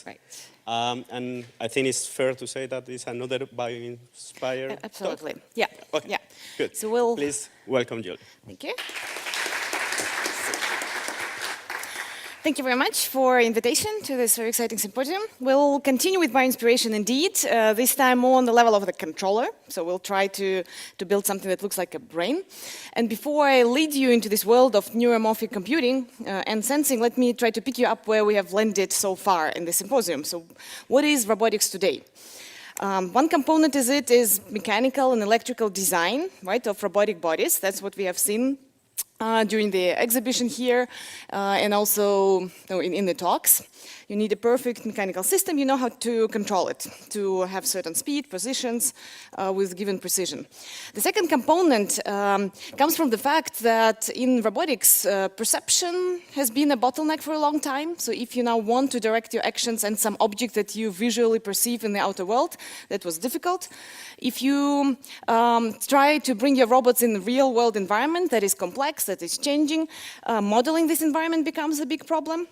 Right. And I think it's fair to say that it's another bio-inspired Absolutely. talk. Yeah. Okay. Yeah. Good. So we'll. Please welcome Julie. Thank you. Thank you very much for the invitation to this very exciting symposium. We'll continue with my inspiration indeed, this time more on the level of the controller. So we'll try to build something that looks like a brain. And before I lead you into this world of neuromorphic computing and sensing, let me try to pick you up where we have landed so far in the symposium. So what is robotics today? One component is mechanical and electrical design, right, of robotic bodies. That's what we have seen during the exhibition here and also in the talks. You need a perfect mechanical system. You know how to control it, to have certain speed, positions with given precision. The second component comes from the fact that in robotics, perception has been a bottleneck for a long time. So if you now want to direct your actions and some object that you visually perceive in the outer world, that was difficult. If you try to bring your robots in a real world environment that is complex, that is changing, modeling this environment becomes a big problem.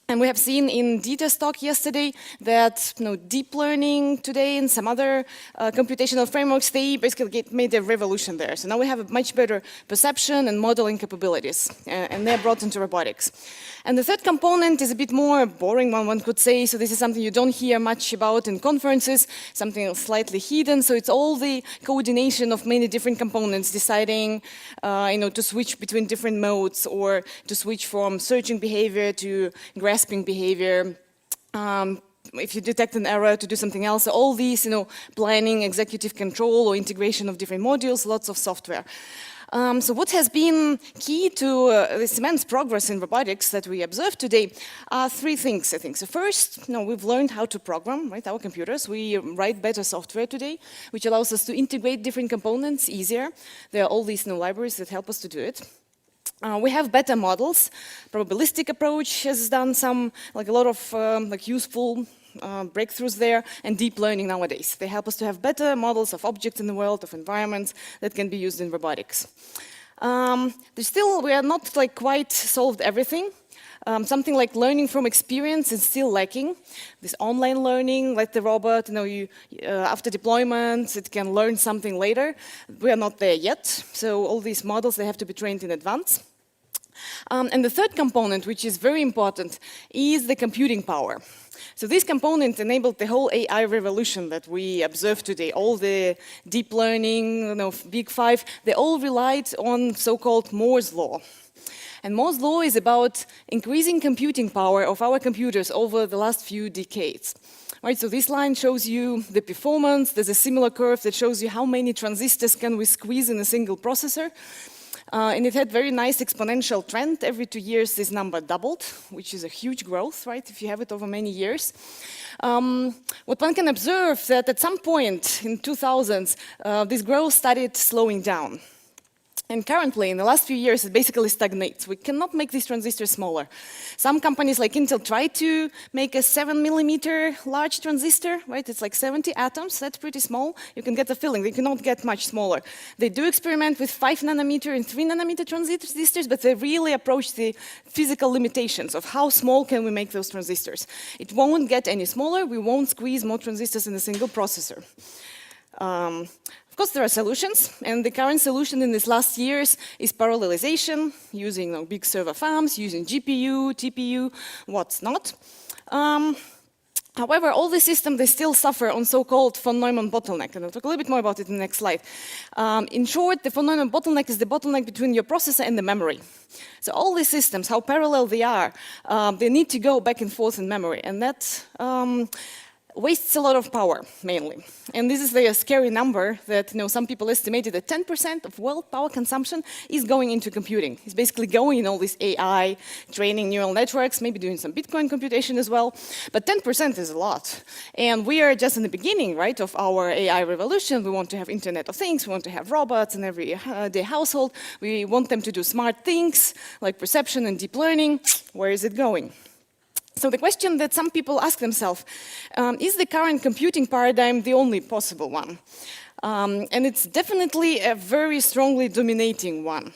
And we have seen in Dieter's talk yesterday that deep learning today and some other computational frameworks, they basically made a revolution there. So now we have a much better perception and modeling capabilities, and they're brought into robotics. And the third component is a bit more boring one could say. So this is something you don't hear much about in conferences, something slightly hidden. So it's all the coordination of many different components, deciding to switch between different modes or to switch from searching behavior to grasping behavior. If you detect an error, to do something else. So all these, planning, executive control, or integration of different modules, lots of software. So what has been key to this immense progress in robotics that we observe today are three things, I think. So first, we've learned how to program, right, our computers. We write better software today, which allows us to integrate different components easier. There are all these new libraries that help us to do it. We have better models. Probabilistic approach has done a lot of useful breakthroughs there, and deep learning nowadays. They help us to have better models of objects in the world, of environments that can be used in robotics. We are not quite solved everything. Something like learning from experience is still lacking. This online learning, like the robot, after deployment, it can learn something later. We are not there yet. So all these models, they have to be trained in advance. And the third component, which is very important, is the computing power. So this component enabled the whole AI revolution that we observe today. All the deep learning, big five, they all relied on so-called Moore's law. And Moore's law is about increasing computing power of our computers over the last few decades. Right, so this line shows you the performance. There's a similar curve that shows you how many transistors can we squeeze in a single processor. And it had very nice exponential trend. Every 2 years, this number doubled, which is a huge growth, right, if you have it over many years. What one can observe that at some point in 2000s, this growth started slowing down. And currently, in the last few years, it basically stagnates. We cannot make these transistors smaller. Some companies like Intel try to make a 7mm large transistor, right? It's like 70 atoms, that's pretty small. You can get the feeling, they cannot get much smaller. They do experiment with 5nm and 3nm transistors, but they really approach the physical limitations of how small can we make those transistors. It won't get any smaller, we won't squeeze more transistors in a single processor. Of course, there are solutions, and the current solution in these last years is parallelization, using big server farms, using GPU, TPU, what's not. However, all the systems, they still suffer on so-called von Neumann bottleneck, and I'll talk a little bit more about it in the next slide. In short, the von Neumann bottleneck is the bottleneck between your processor and the memory. So all these systems, how parallel they are, they need to go back and forth in memory, and that wastes a lot of power, mainly. And this is a scary number that some people estimated that 10% of world power consumption is going into computing. It's basically going in all this AI, training neural networks, maybe doing some Bitcoin computation as well. But 10% is a lot. And we are just in the beginning, right, of our AI revolution. We want to have Internet of Things. We want to have robots in every day household. We want them to do smart things like perception and deep learning. Where is it going? So the question that some people ask themselves, is the current computing paradigm the only possible one? And it's definitely a very strongly dominating one.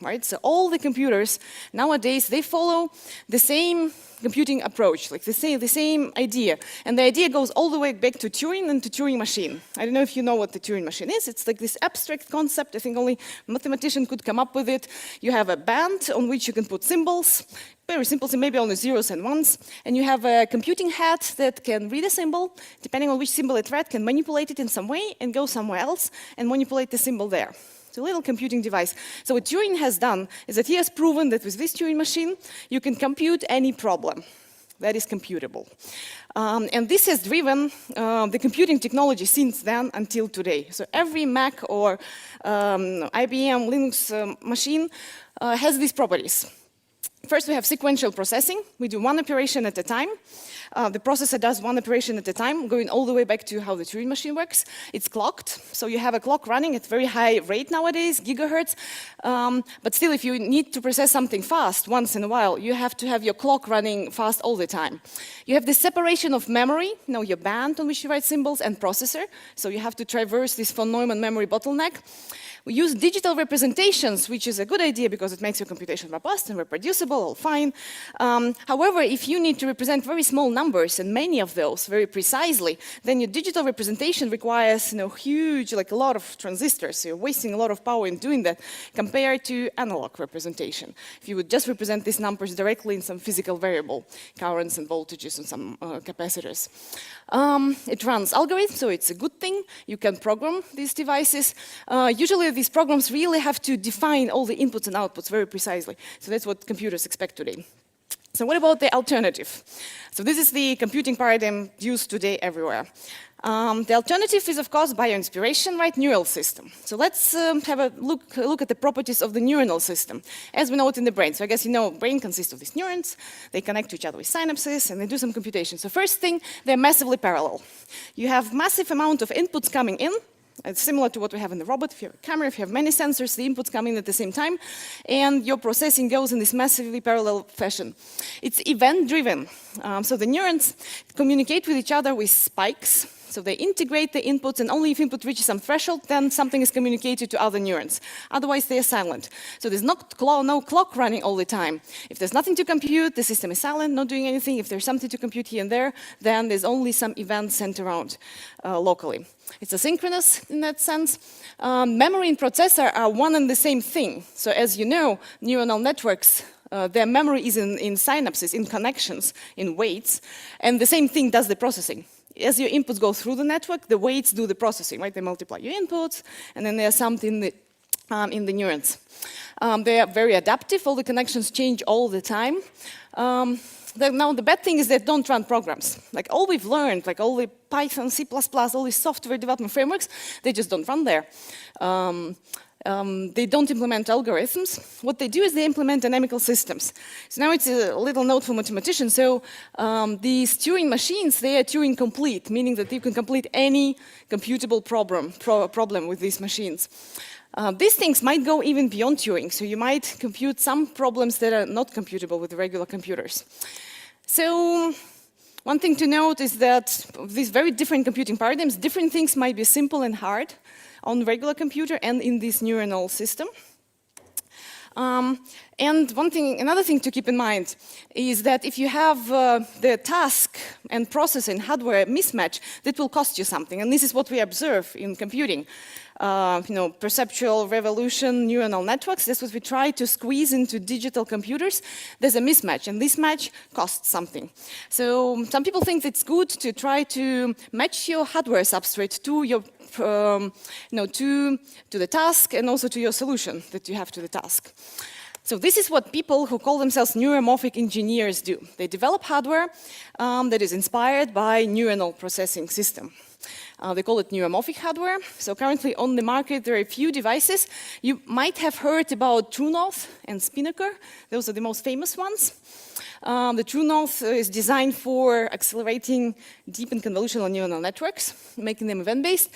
right? So all the computers nowadays, they follow the same computing approach, like the same idea. And the idea goes all the way back to Turing and to Turing machine. I don't know if you know what the Turing machine is. It's like this abstract concept. I think only a mathematician could come up with it. You have a band on which you can put symbols, very simple, so maybe only zeros and ones. And you have a computing head that can read a symbol. Depending on which symbol it read, can manipulate it in some way and go somewhere else and manipulate the symbol there. It's a little computing device. So what Turing has done is that he has proven that with this Turing machine, you can compute any problem that is computable. And this has driven the computing technology since then until today. So every Mac or IBM Linux machine has these properties. First, we have sequential processing. We do one operation at a time. The processor does one operation at a time, going all the way back to how the Turing machine works. It's clocked, so you have a clock running at very high rate nowadays, gigahertz. But still, if you need to process something fast once in a while, you have to have your clock running fast all the time. You have the separation of memory, your band on which you write symbols, and processor. So you have to traverse this von Neumann memory bottleneck. We use digital representations, which is a good idea because it makes your computation robust and reproducible, all fine. However, if you need to represent very small numbers, and many of those very precisely, then your digital representation requires huge, like a lot of transistors. So you're wasting a lot of power in doing that compared to analog representation. If you would just represent these numbers directly in some physical variable, currents and voltages and some capacitors. It runs algorithms, so it's a good thing. You can program these devices. Usually these programs really have to define all the inputs and outputs very precisely. So that's what computers expect today. So what about the alternative? So this is the computing paradigm used today everywhere. The alternative is, of course, bioinspiration, right? Neural system. So let's have a look at the properties of the neuronal system, as we know it in the brain. So I guess you know, brain consists of these neurons. They connect to each other with synapses, and they do some computation. So first thing, they're massively parallel. You have massive amount of inputs coming in. It's similar to what we have in the robot. If you have a camera, if you have many sensors, the inputs come in at the same time, and your processing goes in this massively parallel fashion. It's event-driven. So the neurons communicate with each other with spikes. So they integrate the inputs, and only if input reaches some threshold, then something is communicated to other neurons. Otherwise, they are silent. So there's no clock running all the time. If there's nothing to compute, the system is silent, not doing anything. If there's something to compute here and there, then there's only some events sent around locally. It's asynchronous in that sense. Memory and processor are one and the same thing. So as you know, neuronal networks, their memory is in synapses, in connections, in weights, and the same thing does the processing. As your inputs go through the network, the weights do the processing, right? They multiply your inputs, and then they are summed in the neurons. They are very adaptive. All the connections change all the time. Now, the bad thing is they don't run programs. Like all we've learned, like all the Python, C++, all these software development frameworks, they just don't run there. They don't implement algorithms. What they do is they implement dynamical systems. So now it's a little note for mathematicians. So these Turing machines, they are Turing complete, meaning that you can complete any computable problem with these machines. These things might go even beyond Turing, so you might compute some problems that are not computable with regular computers. So one thing to note is that these very different computing paradigms, different things might be simple and hard on regular computer and in this neuronal system. And another thing to keep in mind is that if you have the task and processing hardware mismatch, that will cost you something. And this is what we observe in computing. Perceptual revolution, neuronal networks, that's what we try to squeeze into digital computers. There's a mismatch, and this match costs something. So some people think it's good to try to match your hardware substrate to your to the task and also to your solution that you have to the task. So this is what people who call themselves neuromorphic engineers do. They develop hardware that is inspired by neuronal processing system. They call it neuromorphic hardware. So currently on the market, there are a few devices. You might have heard about True North and Spinnaker. Those are the most famous ones. The True North is designed for accelerating deep and convolutional neural networks, making them event-based.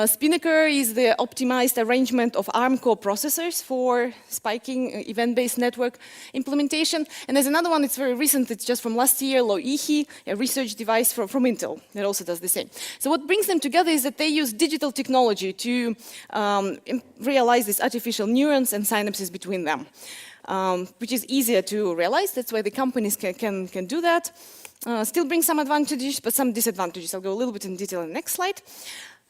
Spinnaker is the optimized arrangement of ARM core processors for spiking event-based network implementation. And there's another one, it's very recent, it's just from last year, Loihi, a research device from Intel that also does the same. So what brings them together is that they use digital technology to realize these artificial neurons and synapses between them. Which is easier to realize. That's why the companies can do that. Still brings some advantages, but some disadvantages. I'll go a little bit in detail in the next slide.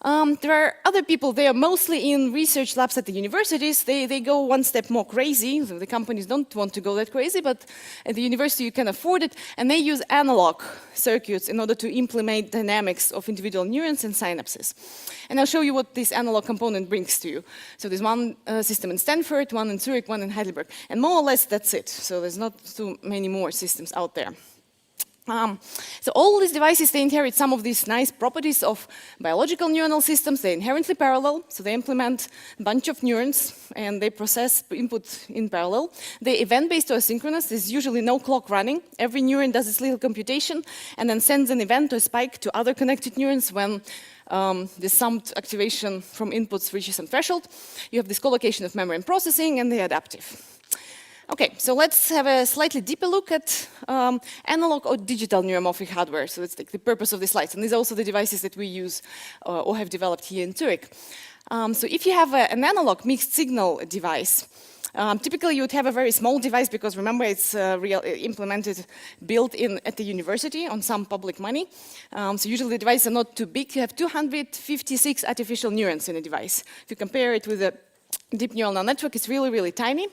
There are other people, they are mostly in research labs at the universities. They go one step more crazy. So the companies don't want to go that crazy, but at the university you can afford it. And they use analog circuits in order to implement dynamics of individual neurons and synapses. And I'll show you what this analog component brings to you. So there's one system in Stanford, one in Zurich, one in Heidelberg. And more or less that's it. So there's not too many more systems out there. So all these devices, they inherit some of these nice properties of biological neuronal systems. They're inherently parallel, so they implement a bunch of neurons and they process input in parallel. They're event-based or asynchronous. There's usually no clock running. Every neuron does its little computation and then sends an event or spike to other connected neurons when the summed activation from inputs reaches some threshold. You have this collocation of memory and processing, and they're adaptive. Okay, so let's have a slightly deeper look at analog or digital neuromorphic hardware. So that's like the purpose of the slides. And these are also the devices that we use or have developed here in Zurich. So if you have an analog mixed signal device, typically you would have a very small device because remember it's built in at the university on some public money. So usually the devices are not too big. You have 256 artificial neurons in a device. If you compare it with a deep neural network, it's really, really tiny.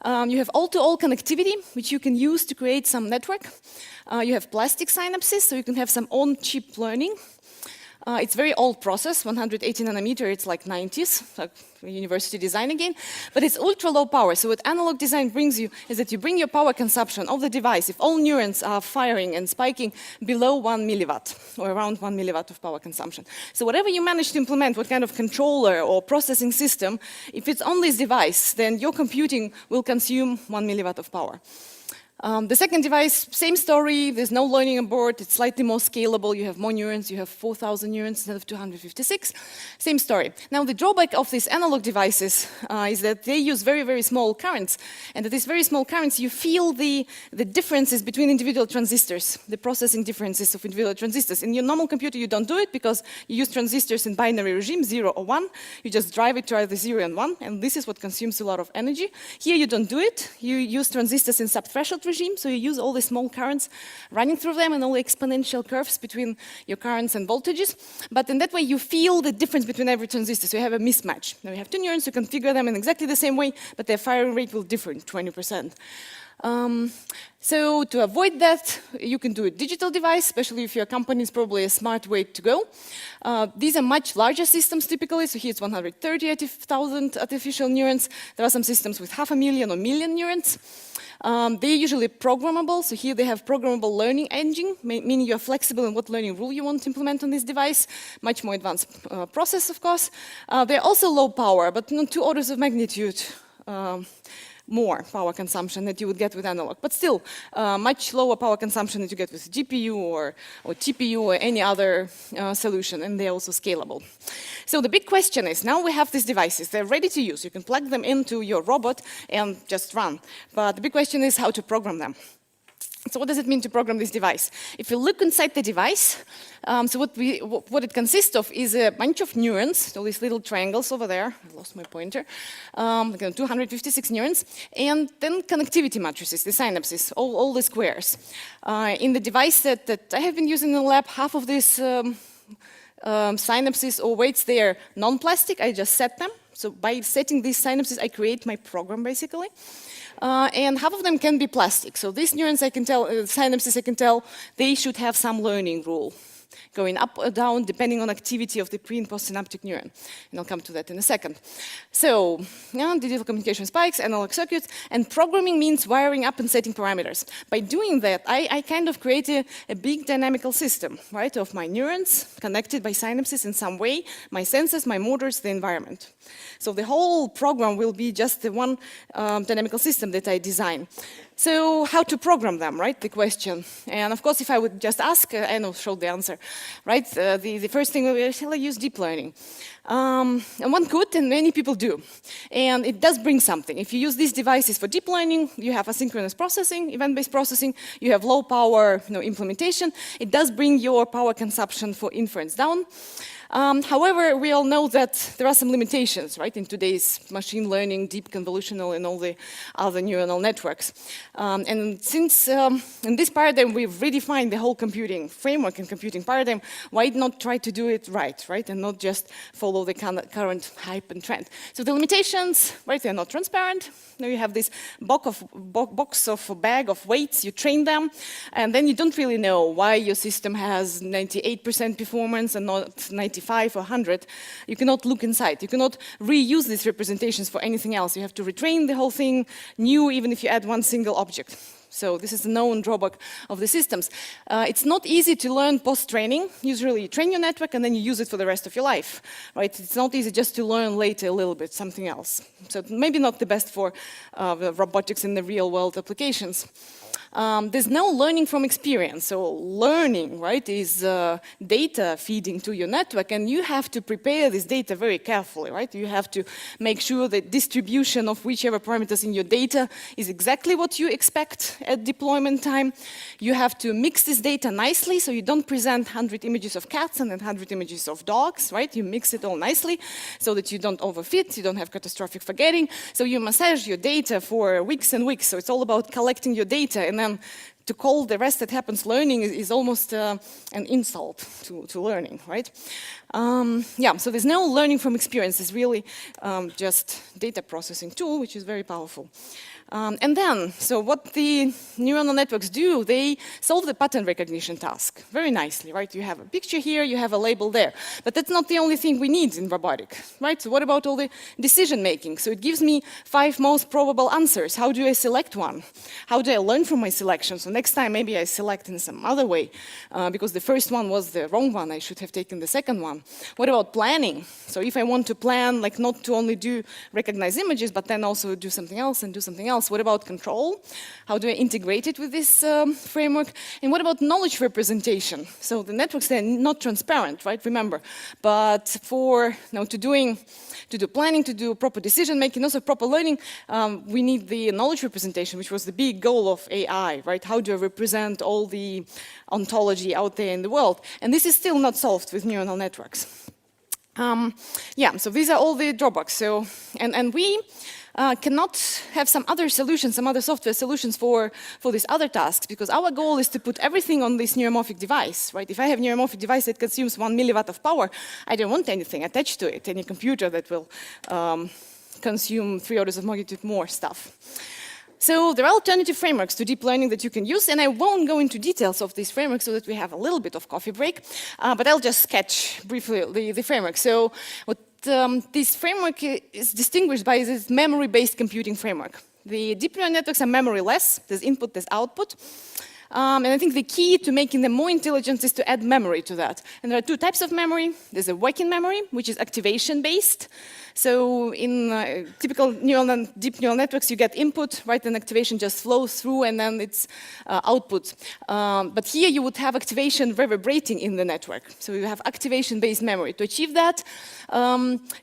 You have all-to-all connectivity, which you can use to create some network. You have plastic synapses, so you can have some on-chip learning. It's a very old process, 180 nanometer, it's like 90s, like university design again, but it's ultra low power. So what analog design brings you is that you bring your power consumption of the device, if all neurons are firing and spiking below 1 milliwatt, or around 1 milliwatt of power consumption. So whatever you manage to implement, what kind of controller or processing system, if it's on this device, then your computing will consume 1 milliwatt of power. The second device, same story, there's no learning on board, it's slightly more scalable, you have more neurons, you have 4,000 neurons instead of 256, same story. Now the drawback of these analog devices is that they use very, very small currents, and at these very small currents you feel the differences between individual transistors, the processing differences of individual transistors. In your normal computer you don't do it because you use transistors in binary regime, 0 or 1, you just drive it to either 0 and 1, and this is what consumes a lot of energy. Here you don't do it, you use transistors in subthreshold regime, so you use all the small currents running through them and all the exponential curves between your currents and voltages. But in that way, you feel the difference between every transistor, so you have a mismatch. Now you have two neurons, you configure them in exactly the same way, but their firing rate will differ 20%. So to avoid that, you can do a digital device, especially if your company is probably a smart way to go. These are much larger systems typically, so here it's 130,000 artificial neurons. There are some systems with 500,000 or million neurons. They're usually programmable, so here they have programmable learning engine, meaning you're flexible in what learning rule you want to implement on this device. Much more advanced process, of course. They're also low power, but not 2 orders of magnitude more power consumption that you would get with analog, but still much lower power consumption that you get with GPU or TPU or any other solution, and they're also scalable. So the big question is, now we have these devices, they're ready to use, you can plug them into your robot and just run, but the big question is how to program them. So what does it mean to program this device? If you look inside the device, so what it consists of is a bunch of neurons, so these little triangles over there, I lost my pointer, 256 neurons, and then connectivity matrices, the synapses, all the squares. In the device that I have been using in the lab, half of these synapses or weights, they are non-plastic, I just set them. So by setting these synapses, I create my program basically. And half of them can be plastic. So these neurons, I can tell, synapses, I can tell, they should have some learning rule, going up or down depending on activity of the pre- and postsynaptic neuron. And I'll come to that in a second. So, digital communication spikes, analog circuits, and programming means wiring up and setting parameters. By doing that, I kind of create a big dynamical system, right, of my neurons connected by synapses in some way, my sensors, my motors, the environment. So the whole program will be just the one dynamical system that I design. So how to program them, right, the question. And of course, if I would just ask, I know show the answer, right? The first thing we will shall I use deep learning? And one could, and many people do. And it does bring something. If you use these devices for deep learning, you have asynchronous processing, event-based processing, you have low power implementation. It does bring your power consumption for inference down. However, we all know that there are some limitations, right, in today's machine learning, deep convolutional, and all the other neuronal networks. And since in this paradigm we've redefined the whole computing framework and computing paradigm, why not try to do it right, and not just follow the current hype and trend? So the limitations, right, they're not transparent. Now you have this bag of weights, you train them, and then you don't really know why your system has 98% performance and not 95 or 100. You cannot look inside. You cannot reuse these representations for anything else. You have to retrain the whole thing new, even if you add one single object. So this is a known drawback of the systems. It's not easy to learn post-training. Usually you train your network and then you use it for the rest of your life, right? It's not easy just to learn later a little bit something else. So maybe not the best for the robotics in the real world applications. There's no learning from experience. So learning, right, is data feeding to your network, and you have to prepare this data very carefully, right? You have to make sure the distribution of whichever parameters in your data is exactly what you expect at deployment time. You have to mix this data nicely, so you don't present 100 images of cats and then 100 images of dogs, right? You mix it all nicely so that you don't overfit, you don't have catastrophic forgetting. So you massage your data for weeks and weeks. So it's all about collecting your data, and then to call the rest that happens learning is almost an insult to learning, right? Yeah, so there's no learning from experience. It's really just data processing tool, which is very powerful. And then, so what the neuronal networks do, they solve the pattern recognition task very nicely, right? You have a picture here, you have a label there. But that's not the only thing we need in robotics, right? So what about all the decision making? So it gives me 5 most probable answers. How do I select one? How do I learn from my selection? So next time maybe I select in some other way, because the first one was the wrong one, I should have taken the second one. What about planning? So if I want to plan, like not to only do recognize images, but then also do something else and do something else. What about control? How do I integrate it with this framework? And what about knowledge representation? So the networks, they're not transparent, right? Remember. But for to do planning, to do proper decision making, also proper learning, we need the knowledge representation, which was the big goal of AI, right? How do I represent all the ontology out there in the world? And this is still not solved with neural networks. Yeah, so these are all the drawbacks. So, and we cannot have some other solutions, some other software solutions for these other tasks, because our goal is to put everything on this neuromorphic device, right? If I have a neuromorphic device that consumes 1 milliwatt of power, I don't want anything attached to it, any computer that will consume 3 orders of magnitude more stuff. So there are alternative frameworks to deep learning that you can use, and I won't go into details of these frameworks so that we have a little bit of coffee break, but I'll just sketch briefly the framework. So what this framework is distinguished by this memory-based computing framework. The deep neural networks are memory-less. There's input, there's output. And I think the key to making them more intelligent is to add memory to that. And there are 2 types of memory. There's a working memory, which is activation-based. So in typical deep neural networks, you get input, right, and activation just flows through, and then it's output. But here you would have activation reverberating in the network. So you have activation-based memory. To achieve that,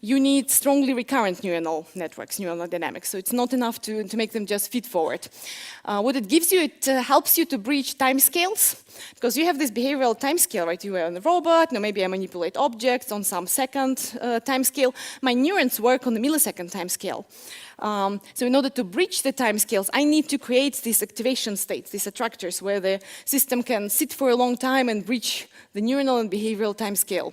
you need strongly recurrent neural networks, neural dynamics. So it's not enough to make them just feed forward. What it gives you, it helps you to breach timescales, because you have this behavioral timescale, right? You are on a robot, maybe I manipulate objects on some second timescale. My neurons work on the millisecond timescale. So in order to breach the timescales, I need to create these activation states, these attractors, where the system can sit for a long time and breach the neuronal and behavioral timescale.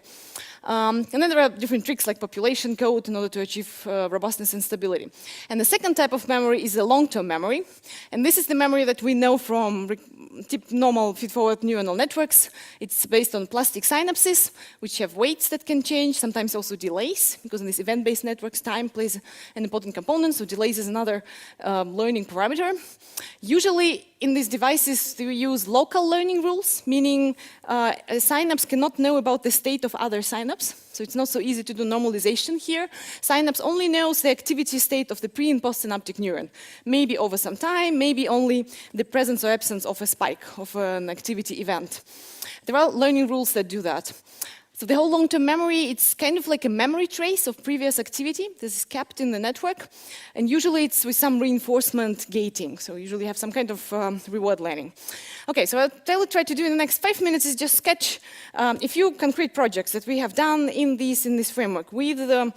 And then there are different tricks like population code in order to achieve robustness and stability. And the second type of memory is a long-term memory. And this is the memory that we know from normal feed-forward neuronal networks. It's based on plastic synapses, which have weights that can change, sometimes also delays, because in these event-based networks, time plays an important component, so delays is another learning parameter. Usually, in these devices, we use local learning rules, meaning a synapse cannot know about the state of other synapse, so it's not so easy to do normalization here. Synapse only knows the activity state of the pre- and postsynaptic neuron, maybe over some time, maybe only the presence or absence of a spike, of an activity event. There are learning rules that do that. So the whole long-term memory, it's kind of like a memory trace of previous activity. This is kept in the network, and usually it's with some reinforcement gating. So usually have some kind of reward learning. Okay, so what I will try to do in the next 5 minutes is just sketch a few concrete projects that we have done in this framework with the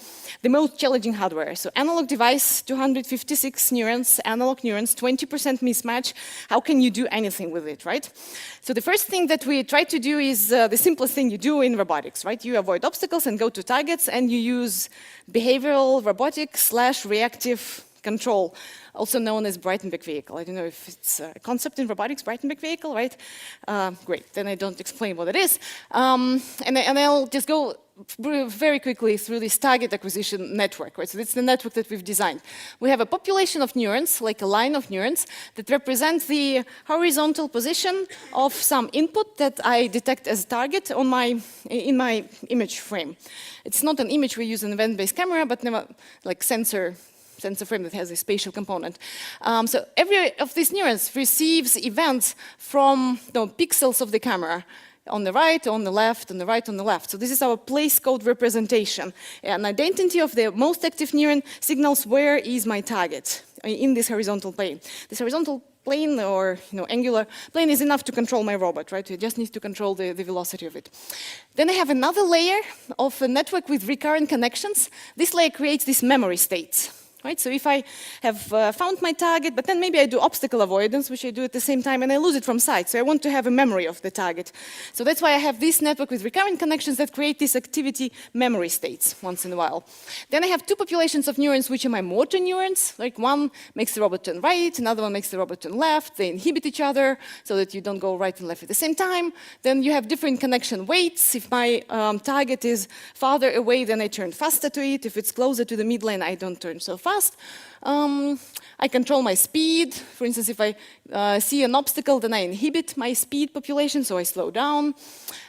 most challenging hardware. So analog device, 256 neurons, analog neurons, 20% mismatch. How can you do anything with it, right? So the first thing that we try to do is the simplest thing you do in robotics, right? You avoid obstacles and go to targets, and you use behavioral robotics / reactive control, also known as Breitenberg vehicle. I don't know if it's a concept in robotics, Breitenberg vehicle, right? Great, then I don't explain what it is. And I'll just go very quickly through this target acquisition network, right? So it's the network that we've designed. We have a population of neurons, like a line of neurons, that represents the horizontal position of some input that I detect as a target on in my image frame. It's not an image we use an event-based camera, but never like sensor frame that has a spatial component. So every of these neurons receives events from the pixels of the camera on the right, on the left, on the right, on the left. So this is our place code representation. An identity of the most active neuron signals where is my target in this horizontal plane. This horizontal plane or angular plane is enough to control my robot, right? You just need to control the velocity of it. Then I have another layer of a network with recurrent connections. This layer creates these memory states. Right? So if I have found my target, but then maybe I do obstacle avoidance, which I do at the same time, and I lose it from sight. So I want to have a memory of the target. So that's why I have this network with recurrent connections that create these activity memory states once in a while. Then I have two populations of neurons, which are my motor neurons. Like one makes the robot turn right, another one makes the robot turn left. They inhibit each other so that you don't go right and left at the same time. Then you have different connection weights. If my target is farther away, then I turn faster to it. If it's closer to the midline, I don't turn so fast. I control my speed. For instance, if I see an obstacle, then I inhibit my speed population, so I slow down.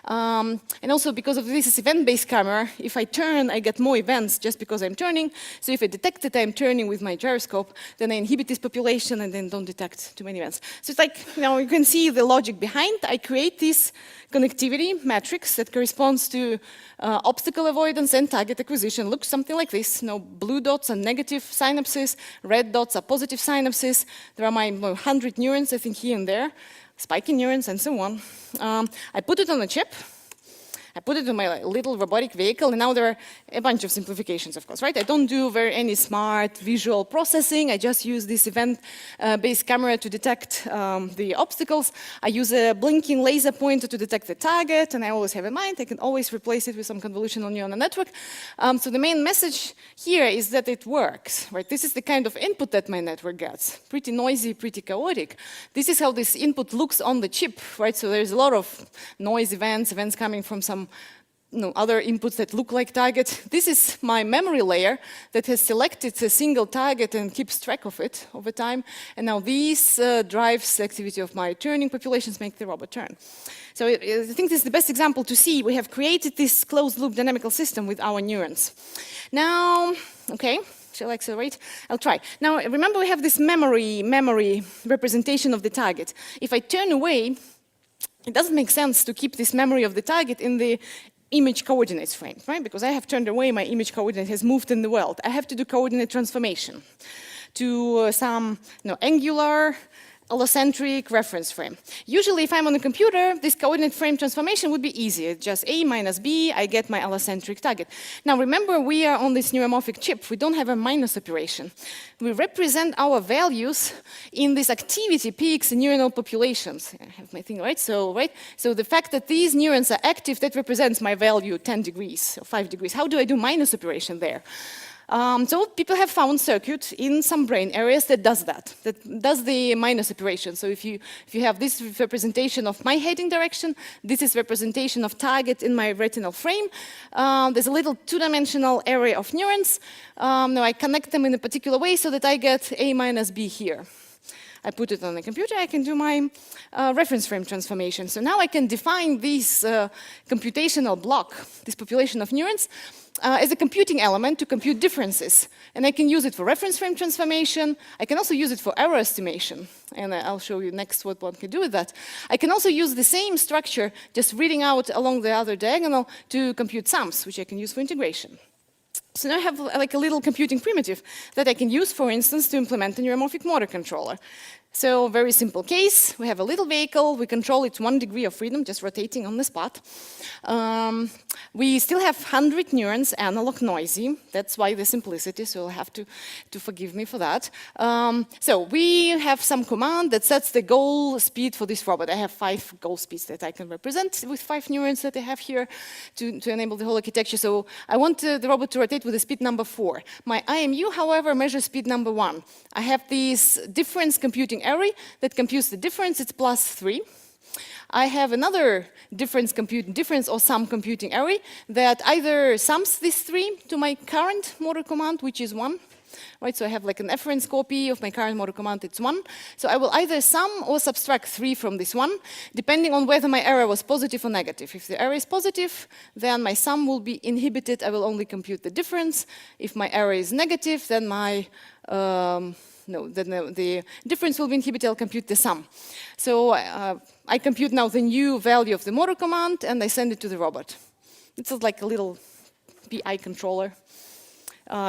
And also because of this event-based camera, if I turn, I get more events just because I'm turning. So if I detect that I'm turning with my gyroscope, then I inhibit this population and then don't detect too many events. So it's like, you can see the logic behind. I create this connectivity matrix that corresponds to obstacle avoidance and target acquisition. Looks something like this. Blue dots are negative synapses, red dots are positive synapses. There are my 100 neurons, I think, here and there, spiky neurons and so on. I put it on a chip. I put it in my little robotic vehicle, and now there are a bunch of simplifications, of course, right? I don't do any smart visual processing. I just use this event-based camera to detect the obstacles. I use a blinking laser pointer to detect the target, and I always have in mind, I can always replace it with some convolutional neural network. So the main message here is that it works, right? This is the kind of input that my network gets. Pretty noisy, pretty chaotic. This is how this input looks on the chip, right? So there's a lot of noise events coming from some other inputs that look like target. This is my memory layer that has selected a single target and keeps track of it over time. And now these drives the activity of my turning populations, make the robot turn. So I think this is the best example to see. We have created this closed-loop dynamical system with our neurons. Now, okay. Shall I accelerate? I'll try. Now, remember we have this memory representation of the target. If I turn away, it doesn't make sense to keep this memory of the target in the image coordinates frame, right? Because I have turned away, my image coordinate has moved in the world. I have to do coordinate transformation to some angular allocentric reference frame. Usually, if I'm on a computer, this coordinate frame transformation would be easy. It's just A minus B, I get my allocentric target. Now, remember, we are on this neuromorphic chip. We don't have a minus operation. We represent our values in these activity peaks in neuronal populations. I have my thing, right? So the fact that these neurons are active, that represents my value 10 degrees or 5 degrees. How do I do minus operation there? So people have found circuit in some brain areas that does the minus operation. So if you have this representation of my heading direction, this is representation of target in my retinal frame. There's a little two-dimensional area of neurons. Now I connect them in a particular way so that I get A minus B here. I put it on the computer, I can do my reference frame transformation. So now I can define this computational block, this population of neurons, as a computing element to compute differences. And I can use it for reference frame transformation. I can also use it for error estimation. And I'll show you next what one can do with that. I can also use the same structure, just reading out along the other diagonal to compute sums, which I can use for integration. So now I have like a little computing primitive that I can use, for instance, to implement a neuromorphic motor controller. So very simple case, we have a little vehicle, we control it 1 degree of freedom, just rotating on the spot. We still have 100 neurons, analog noisy, that's why the simplicity, so you'll have to forgive me for that. So we have some command that sets the goal speed for this robot. I have 5 goal speeds that I can represent with 5 neurons that I have here to enable the whole architecture. So I want the robot to rotate with the speed number 4. My IMU, however, measures speed number 1. I have this difference computing array that computes the difference, it's plus 3. I have another difference or sum computing array that either sums this 3 to my current motor command, which is 1. Right, so I have like an efference copy of my current motor command, it's 1. So I will either sum or subtract 3 from this 1, depending on whether my error was positive or negative. If the error is positive, then my sum will be inhibited. I will only compute the difference. If my error is negative, then the difference will be inhibited, I'll compute the sum. So I compute now the new value of the motor command and I send it to the robot. It's like a little PI controller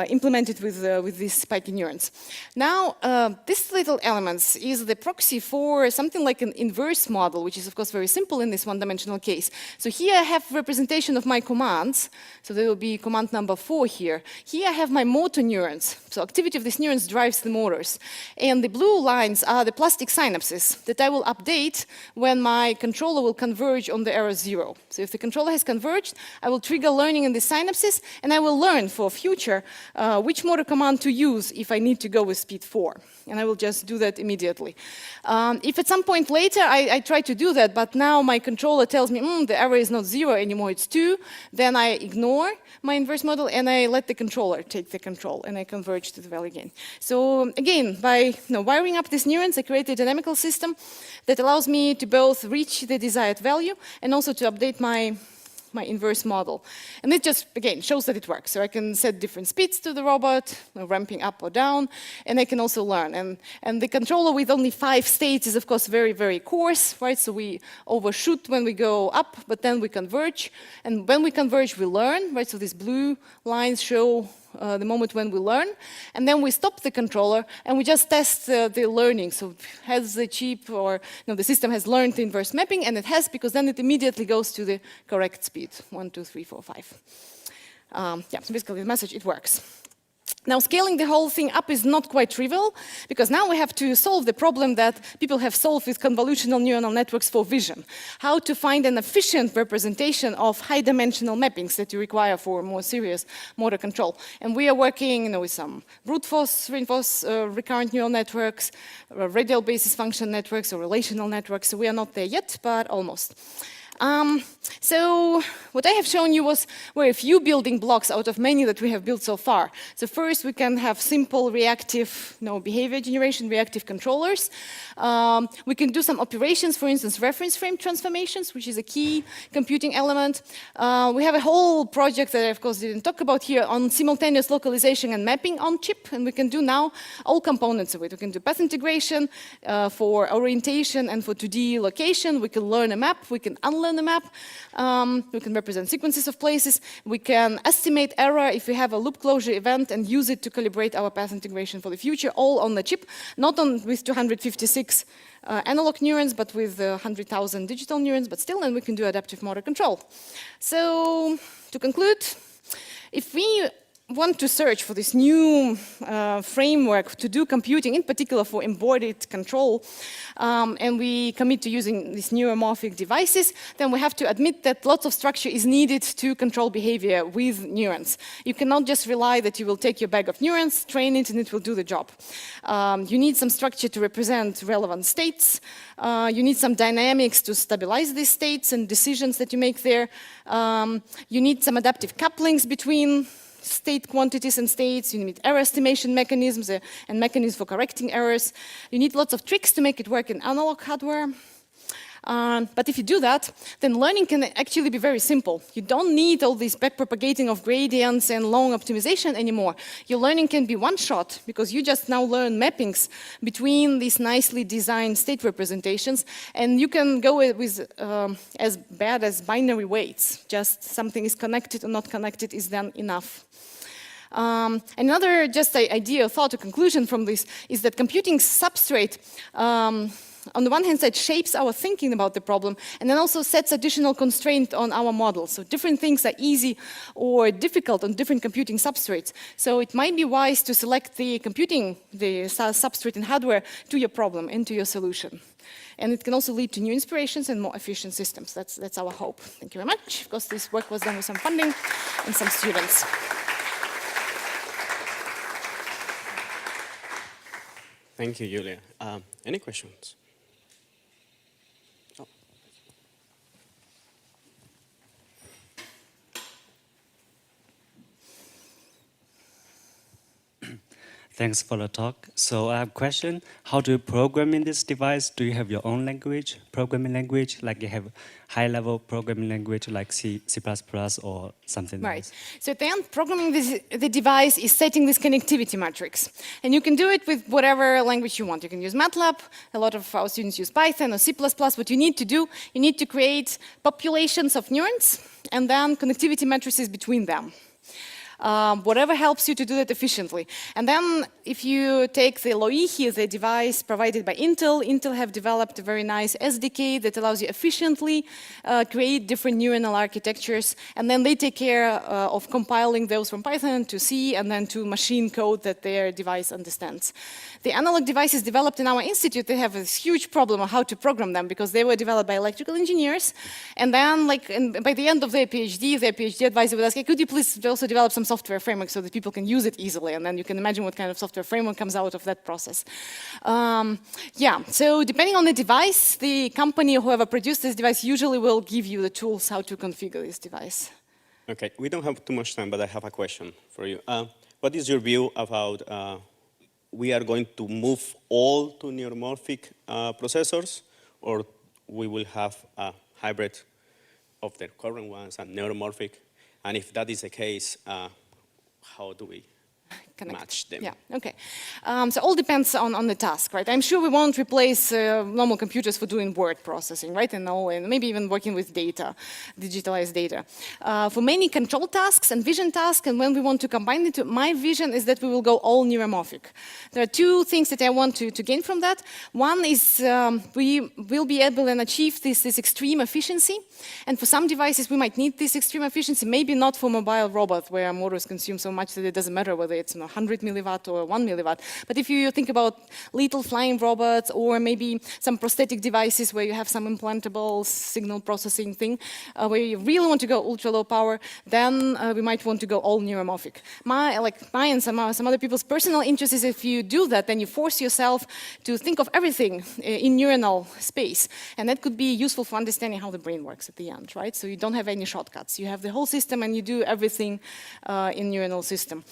implemented with these spiky neurons. Now, this little elements is the proxy for something like an inverse model, which is of course very simple in this one-dimensional case. So here I have representation of my commands. So there will be command number 4 here. Here I have my motor neurons. So activity of these neurons drives the motors. And the blue lines are the plastic synapses that I will update when my controller will converge on the error 0. So if the controller has converged, I will trigger learning in the synapses and I will learn for future which motor command to use if I need to go with speed 4. And I will just do that immediately. If at some point later I try to do that, but now my controller tells me the error is not 0 anymore, it's 2, then I ignore my inverse model and I let the controller take the control and I converge to the value again. So again, by wiring up these neurons, I create a dynamical system that allows me to both reach the desired value and also to update my inverse model. And it just, again, shows that it works. So I can set different speeds to the robot, ramping up or down, and I can also learn. And the controller with only 5 states is, of course, very, very coarse, right? So we overshoot when we go up, but then we converge. And when we converge, we learn, right? So these blue lines show the moment when we learn, and then we stop the controller and we just test the learning. So has the chip or the system has learned the inverse mapping, and it has, because then it immediately goes to the correct speed, 1, 2, 3, 4, 5. Yeah, so basically the message, it works. Now, scaling the whole thing up is not quite trivial, because now we have to solve the problem that people have solved with convolutional neural networks for vision. How to find an efficient representation of high-dimensional mappings that you require for more serious motor control. And we are working with some brute force reinforced recurrent neural networks, radial basis function networks, or relational networks. So we are not there yet, but almost. So what I have shown you were a few building blocks out of many that we have built so far. So first we can have simple reactive behavior generation, reactive controllers. We can do some operations, for instance, reference frame transformations, which is a key computing element. We have a whole project that I, of course, didn't talk about here on simultaneous localization and mapping on chip, and we can do now all components of it. We can do path integration for orientation and for 2D location. We can learn a map, we can unlearn a map, we can represent sequences of places, we can estimate error if we have a loop closure event and use it to calibrate our path integration for the future, all on the chip, not with 256 analog neurons, but with 100,000 digital neurons, but still, and we can do adaptive motor control. So, to conclude, if we want to search for this new framework to do computing, in particular for embodied control, and we commit to using these neuromorphic devices, then we have to admit that lots of structure is needed to control behavior with neurons. You cannot just rely that you will take your bag of neurons, train it, and it will do the job. You need some structure to represent relevant states. You need some dynamics to stabilize these states and decisions that you make there. You need some adaptive couplings between state quantities and states. You need error estimation mechanisms and mechanisms for correcting errors. You need lots of tricks to make it work in analog hardware. But if you do that, then learning can actually be very simple. You don't need all this backpropagating of gradients and long optimization anymore. Your learning can be one shot, because you just now learn mappings between these nicely designed state representations, and you can go with as bad as binary weights. Just something is connected or not connected is then enough. Another just idea, thought, or conclusion from this is that computing substrate on the one hand side shapes our thinking about the problem, and then also sets additional constraint on our model. So different things are easy or difficult on different computing substrates. So it might be wise to select the substrate and hardware to your problem and to your solution. And it can also lead to new inspirations and more efficient systems. That's our hope. Thank you very much. Of course, this work was done with some funding and some students. Thank you, Julia. Any questions? Oh. Thanks for the talk. So I have a question. How do you program in this device? Do you have your own language, programming language? Like you have high-level programming language like C, C++ or something Right. else? So at the end, programming the device is setting this connectivity matrix. And you can do it with whatever language you want. You can use MATLAB. A lot of our students use Python or C++. What you need to do, you need to create populations of neurons and then connectivity matrices between them. Whatever helps you to do that efficiently. And then if you take the Loihi, the device provided by Intel have developed a very nice SDK that allows you efficiently create different neuronal architectures, and then they take care of compiling those from Python to C and then to machine code that their device understands. The analog devices developed in our institute, they have this huge problem of how to program them, because they were developed by electrical engineers, and then by the end of their PhD advisor would ask, hey, could you please also develop some software framework so that people can use it easily, and then you can imagine what kind of software framework comes out of that process. So depending on the device, the company or whoever produced this device usually will give you the tools how to configure this device. Okay, we don't have too much time, but I have a question for you. What is your view about we are going to move all to neuromorphic processors, or we will have a hybrid of the current ones and neuromorphic? And if that is the case, how do we match them? Yeah, okay. So all depends on the task, right? I'm sure we won't replace normal computers for doing word processing, right? And maybe even working with data, digitalized data. For many control tasks and vision tasks, and when we want to combine the two, my vision is that we will go all neuromorphic. There are two things that I want to gain from that. One is we will be able to achieve this extreme efficiency. And for some devices, we might need this extreme efficiency, maybe not for mobile robots, where motors consume so much that it doesn't matter whether it's 100 milliwatt or 1 milliwatt. But if you think about little flying robots, or maybe some prosthetic devices where you have some implantable signal processing thing, where you really want to go ultra low power, then we might want to go all neuromorphic. My and some other people's personal interest is, if you do that, then you force yourself to think of everything in neuronal space. And that could be useful for understanding how the brain works at the end, right? So you don't have any shortcuts. You have the whole system and you do everything in neuronal system.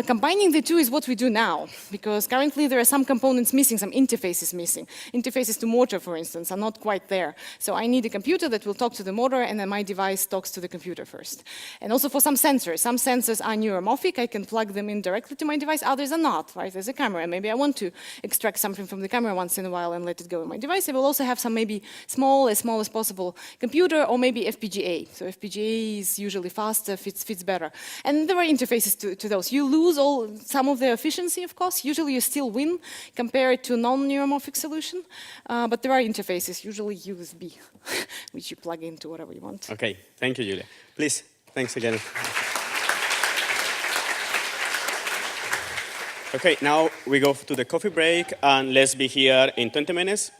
Combining the two is what we do now, because currently there are some components missing, some interfaces missing. Interfaces to motor, for instance, are not quite there. So I need a computer that will talk to the motor, and then my device talks to the computer first. And also for some sensors are neuromorphic. I can plug them in directly to my device. Others are not, right? There's a camera. Maybe I want to extract something from the camera once in a while and let it go in my device. I will also have some maybe small as possible computer, or maybe FPGA. So FPGA is usually faster, fits better. And there are interfaces to those. You lose some of the efficiency, of course. Usually you still win compared to non-neuromorphic solution. But there are interfaces, usually USB, which you plug into whatever you want. Okay, thank you, Julia. Please, thanks again. Okay, now we go to the coffee break, and let's be here in 20 minutes.